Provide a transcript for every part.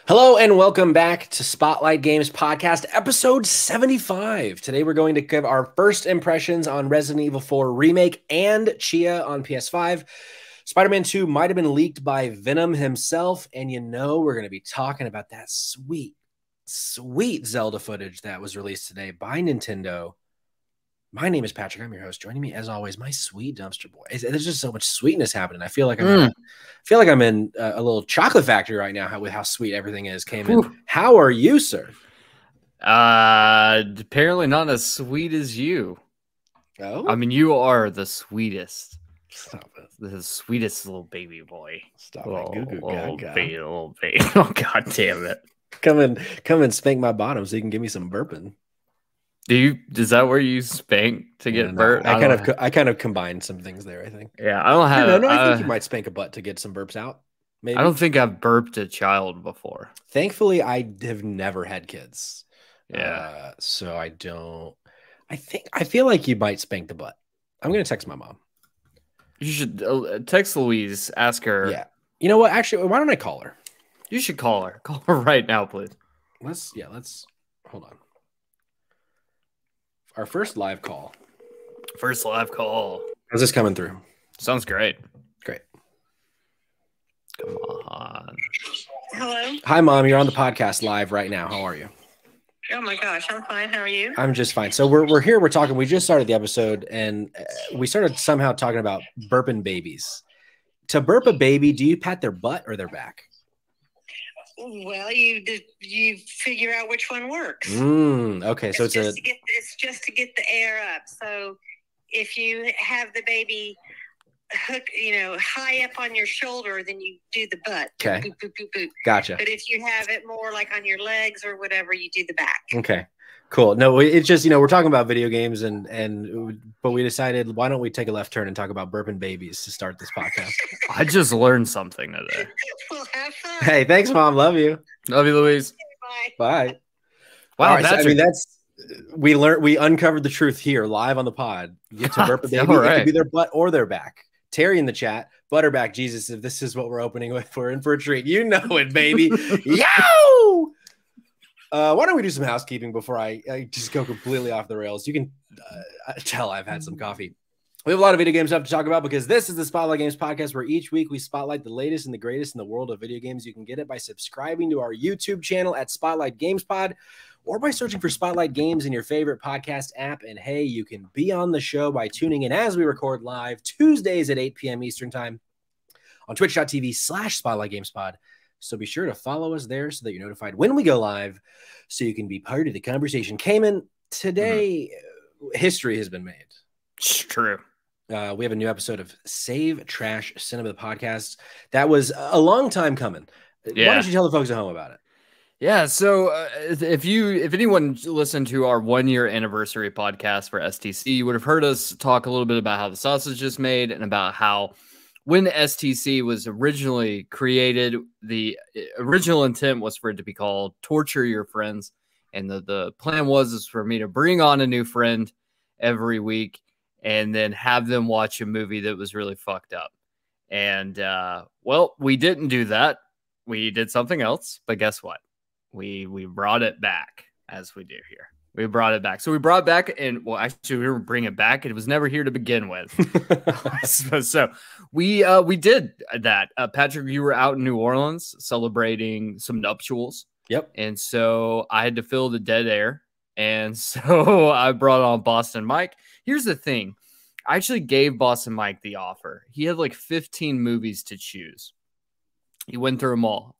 Hello and welcome back to Spotlight Games Podcast, episode 75. Today we're going to give our first impressions on Resident Evil 4 Remake and Tchia on PS5. Spider-Man 2 might have been leaked by Venom himself, and we're going to be talking about that sweet Zelda footage that was released today by Nintendo. My name is Patrick. I'm your host. Joining me, as always, my sweet dumpster boy. There's just so much sweetness happening. I feel like I'm in a little chocolate factory right now. With how sweet everything is. Cayman, how are you, sir? Apparently not as sweet as you. Oh, I mean, you are the sweetest. Stop it. The sweetest little baby boy. Stop it. Little baby. Oh, God damn it. Come and spank my bottom so you can give me some burping. Is that where you spank to get burp? I kind of combined some things there, I think. Yeah, I don't have. I think you might spank a butt to get some burps out. Maybe. I don't think I've burped a child before. Thankfully, I have never had kids. Yeah. So I don't. I feel like you might spank the butt. I'm gonna text my mom. You should text Louise. Ask her. Yeah. You know what? Actually, why don't I call her? You should call her. Call her right now, please. Let's hold on. Our first live call. How's this coming through? Sounds great. Great. Come on. Hello. Hi, Mom. You're on the podcast live right now. How are you? Oh my gosh, I'm fine. How are you? I'm just fine. So we're here. We're talking. We just started the episode, and we started somehow talking about burping babies. To burp a baby, do you pat their butt or their back? Well, you figure out which one works. Okay, so it's just to get the air up. So if you have the baby high up on your shoulder, then you do the butt. Okay. Boop, boop, boop, boop. Gotcha. But if you have it more like on your legs or whatever, you do the back. Okay. Cool. No, it's just, we're talking about video games but we decided, why don't we take a left turn and talk about burping babies to start this podcast? I just learned something today. Well, have fun. Hey, thanks, Mom. Love you. Love you, Louise. Bye. Wow, right, we uncovered the truth here live on the pod. You get to burp a baby. It could be their butt or their back. Terry in the chat, Butterback Jesus, if this is what we're opening with, we're in for a treat. You know it, baby. Yo! Why don't we do some housekeeping before I just go completely off the rails? You can tell I've had some coffee. We have a lot of video game stuff to talk about because this is the Spotlight Games Podcast, where each week we spotlight the latest and the greatest in the world of video games. You can get it by subscribing to our YouTube channel at Spotlight Games Pod, or by searching for Spotlight Games in your favorite podcast app. And hey, you can be on the show by tuning in as we record live Tuesdays at 8 p.m. Eastern Time on twitch.tv/Spotlight Games Pod. So be sure to follow us there so that you're notified when we go live, so you can be part of the conversation. Cayman, today, history has been made. It's true. We have a new episode of Save Trash Cinema, the podcast. That was a long time coming. Yeah. Why don't you tell the folks at home about it? Yeah, so if anyone listened to our 1-year anniversary podcast for STC, you would have heard us talk a little bit about how the sausage is made and about how when STC was originally created, the original intent was for it to be called Torture Your Friends. And the plan was for me to bring on a new friend every week and then have them watch a movie that was really fucked up. And, well, we didn't do that. We did something else. But guess what? We brought it back, as we do here. We brought it back. So we brought back, and well, actually, we were bringing it back. It was never here to begin with. so we did that. Patrick, you were out in New Orleans celebrating some nuptials. Yep. And so I had to fill the dead air. And so I brought on Boston Mike. Here's the thing. I actually gave Boston Mike the offer. He had like 15 movies to choose. He went through them all.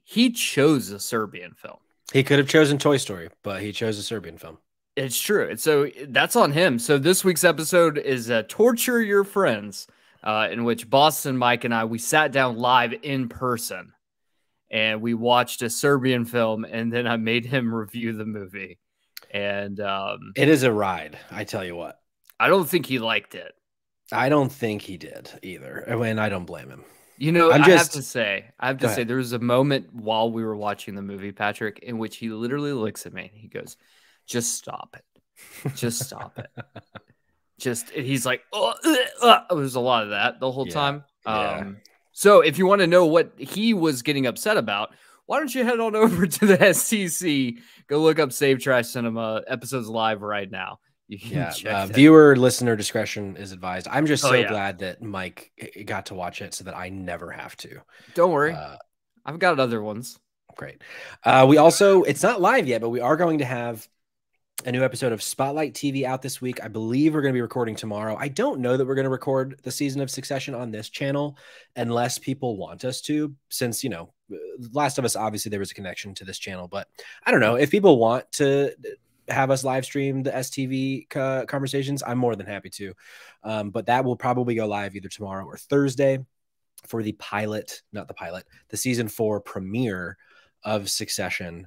He chose a Serbian film. He could have chosen Toy Story, but he chose a Serbian film. It's true. And so that's on him. So this week's episode is Torture Your Friends, in which Boston Mike and we sat down live in person and we watched a Serbian film, and then I made him review the movie. And it is a ride, I tell you what. I don't think he liked it. I don't think he did either. And I don't blame him. You know, I have to say, there was a moment while we were watching the movie, Patrick, in which he literally looks at me and he goes, "Just stop it. Just stop it." He's like, there's a lot of that the whole time. Yeah. So if you want to know what he was getting upset about, why don't you head on over to the STC, go look up Save Trash Cinema episodes live right now. You can check viewer listener discretion is advised. I'm just so yeah. glad that Mike got to watch it so that I never have to. Don't worry. I've got other ones. Great. We also, it's not live yet, but we are going to have a new episode of Spotlight TV out this week. I believe we're going to be recording tomorrow. I don't know that we're going to record the season of Succession on this channel unless people want us to, since, you know, Last of Us, obviously there was a connection to this channel, but I don't know if people want to have us live stream the STV conversations, I'm more than happy to. But that will probably go live either tomorrow or Thursday for the the season 4 premiere of Succession.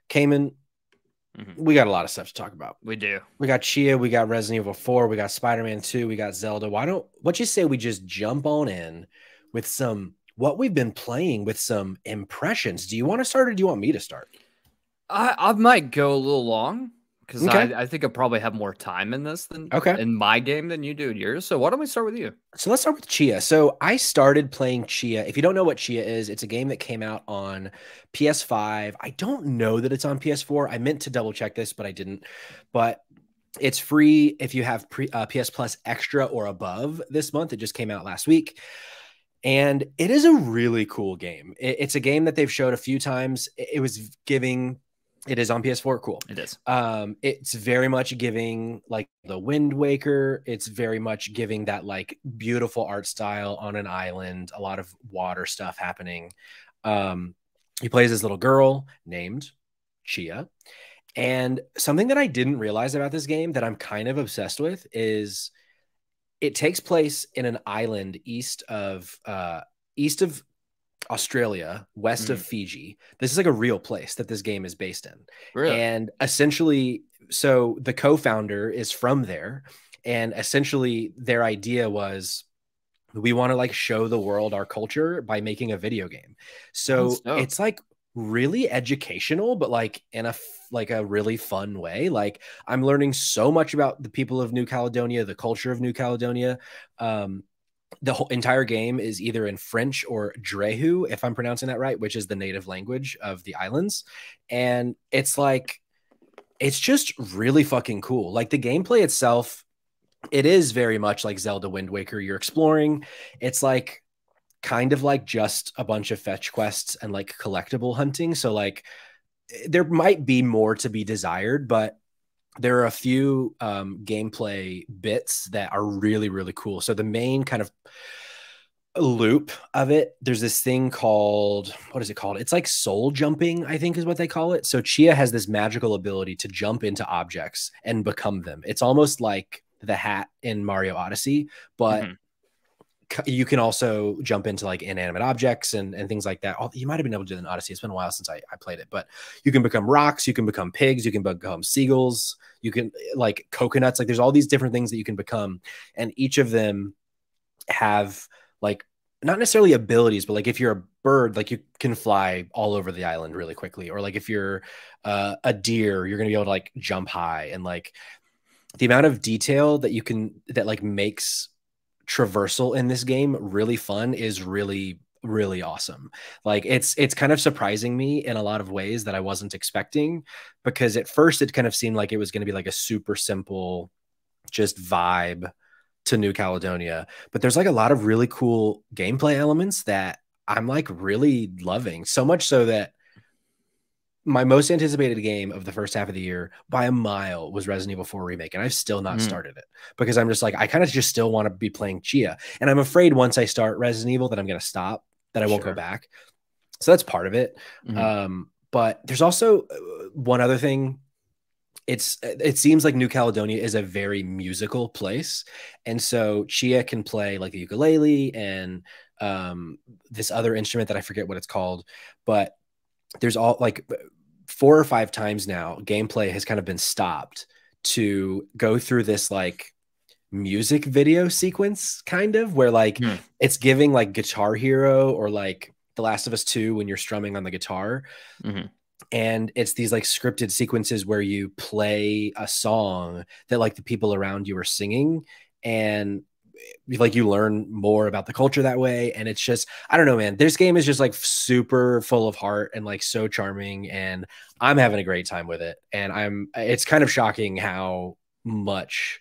Cayman, we got a lot of stuff to talk about. We do. We got Tchia, we got Resident Evil 4, we got Spider-Man 2, we got Zelda. What you say we just jump on in with some what we've been playing with some impressions. Do you want to start or do you want me to start? I might go a little long because I think I probably have more time in this than in my game than you do in yours. So why don't we start with you? So let's start with Tchia. So I started playing Tchia. If you don't know what Tchia is, it's a game that came out on PS5. I don't know that it's on PS4. I meant to double check this, but I didn't. But it's free if you have PS Plus Extra or above this month. It just came out last week. And it is a really cool game. It's a game that they've showed a few times. It is on PS4. Cool. It is. It's very much giving like the Wind Waker. It's very much giving that like beautiful art style on an island, a lot of water stuff happening. He plays this little girl named Tchia. And something that I didn't realize about this game that I'm kind of obsessed with is it takes place in an island east of Australia, west of Fiji. This is like a real place that this game is based in. Really? And essentially, so the co-founder is from there. And essentially their idea was, we want to like show the world our culture by making a video game. So it's like really educational, but like in a really fun way. Like I'm learning so much about the people of New Caledonia, the culture of New Caledonia. The whole entire game is either in French or Drehu, if I'm pronouncing that right, which is the native language of the islands. And it's like, it's just really fucking cool. Like the gameplay itself, it is very much like Zelda Wind Waker. You're exploring. It's like kind of like just a bunch of fetch quests and like collectible hunting. So like there might be more to be desired, but there are a few gameplay bits that are really, really cool. So the main kind of loop of it, there's this thing called, what is it called? It's like soul jumping, I think is what they call it. So Tchia has this magical ability to jump into objects and become them. It's almost like the hat in Mario Odyssey, but you can also jump into like inanimate objects and things like that. You might have been able to do it in Odyssey. It's been a while since I played it, but you can become rocks, you can become pigs, you can become seagulls, you can like coconuts. Like there's all these different things that you can become. And each of them have like, not necessarily abilities, but like if you're a bird, like you can fly all over the island really quickly. Or like if you're a deer, you're going to be able to like jump high. And like the amount of detail that like makes traversal in this game really fun is really, really awesome. Like it's kind of surprising me in a lot of ways that I wasn't expecting, because at first it kind of seemed like it was going to be like a super simple just vibe to New Caledonia, but there's like a lot of really cool gameplay elements that I'm like really loving, so much so that my most anticipated game of the first half of the year by a mile was Resident Evil 4 Remake, and I've still not started it because I'm just like, I kind of just still want to be playing Tchia, and I'm afraid once I start Resident Evil that I'm going to stop, that I won't go back. So that's part of it. But there's also one other thing. It seems like New Caledonia is a very musical place, and so Tchia can play like the ukulele and this other instrument that I forget what it's called, but there's all like 4 or 5 times now gameplay has kind of been stopped to go through this like music video sequence kind of where like it's giving like Guitar Hero or like The Last of Us 2 when you're strumming on the guitar. And it's these like scripted sequences where you play a song that like the people around you are singing, and like you learn more about the culture that way. And it's just, I don't know, man, this game is just like super full of heart and like so charming, and I'm having a great time with it. And it's kind of shocking how much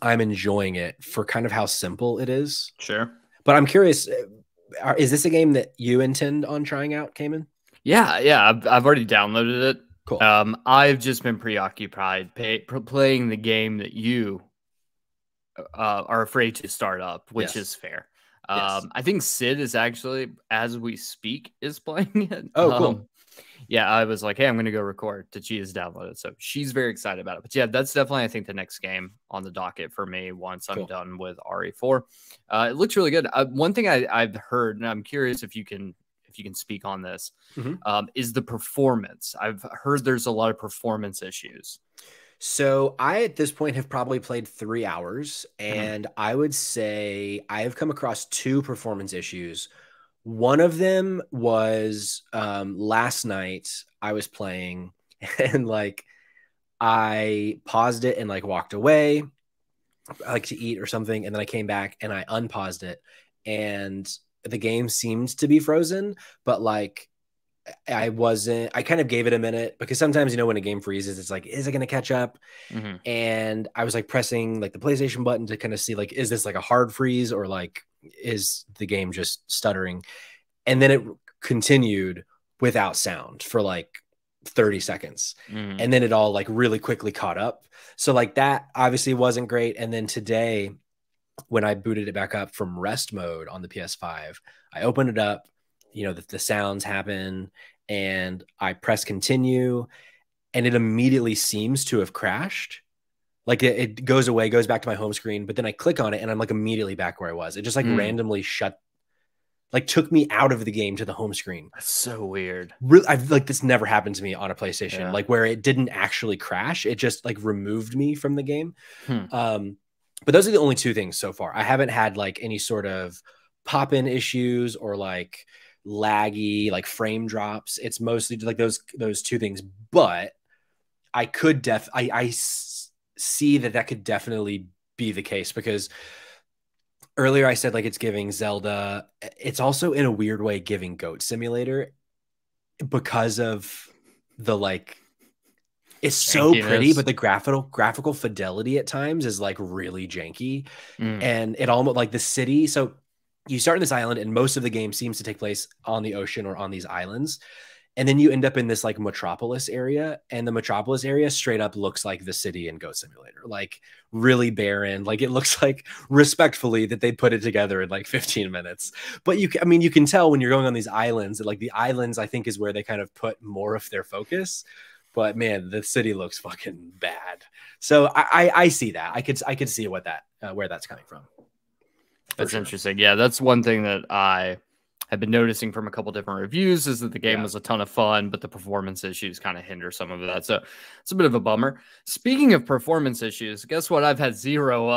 I'm enjoying it for kind of how simple it is. Sure. But I'm curious, is this a game that you intend on trying out, Cayman? Yeah. I've already downloaded it. Cool. I've just been preoccupied playing the game that you are afraid to start up, which is fair. I think Sid is actually, as we speak, is playing it. Oh, cool. Yeah, I was like, hey, I'm going to go record. Tchia's downloaded, so she's very excited about it. But yeah, that's definitely, I think, the next game on the docket for me once I'm done with RE4. It looks really good. One thing I've heard, and I'm curious if you can speak on this, is the performance. I've heard there's a lot of performance issues. So I, at this point, have probably played 3 hours, and I would say I have come across 2 performance issues. One of them was last night I was playing and like I paused it and like walked away, like to eat or something. And then I came back and I unpaused it and the game seemed to be frozen, but like I kind of gave it a minute because sometimes, you know, when a game freezes, it's like, is it going to catch up? And I was like pressing like the PlayStation button to kind of see like, is this like a hard freeze or like, is the game just stuttering? And then it continued without sound for like 30 seconds. And then it all like really quickly caught up. So like that obviously wasn't great. And then today when I booted it back up from rest mode on the PS5, I opened it up, you know, the sounds happen and I press continue and it immediately seems to have crashed. Like it goes away, goes back to my home screen, but then I click on it and I'm like immediately back where I was. It just like randomly took me out of the game to the home screen. That's so weird. Really, I've like this never happened to me on a PlayStation, like where it didn't actually crash. It just like removed me from the game. But those are the only 2 things so far. I haven't had like any sort of pop-in issues or like laggy, like frame drops. It's mostly like those 2 things, but I could I see that could definitely be the case because earlier I said like it's giving Zelda. It's also in a weird way giving Goat Simulator because of the like it's so pretty, but the graphical fidelity at times is like really janky. And it almost like the city. So you start in this island and most of the game seems to take place on the ocean or on these islands. And then you end up in this like metropolis area, and the metropolis area straight up looks like the city in Goat Simulator, like really barren. Like it looks like respectfully that they put it together in like 15 minutes. But you can tell when you're going on these islands that like the islands, I think, is where they kind of put more of their focus. But man, the city looks fucking bad. So I see that. I could see where that's coming from. That's interesting. Yeah, that's one thing that I have been noticing from a couple different reviews is that the game was a ton of fun, but the performance issues kind of hinder some of that. So it's a bit of a bummer. Speaking of performance issues, guess what I've had 0 of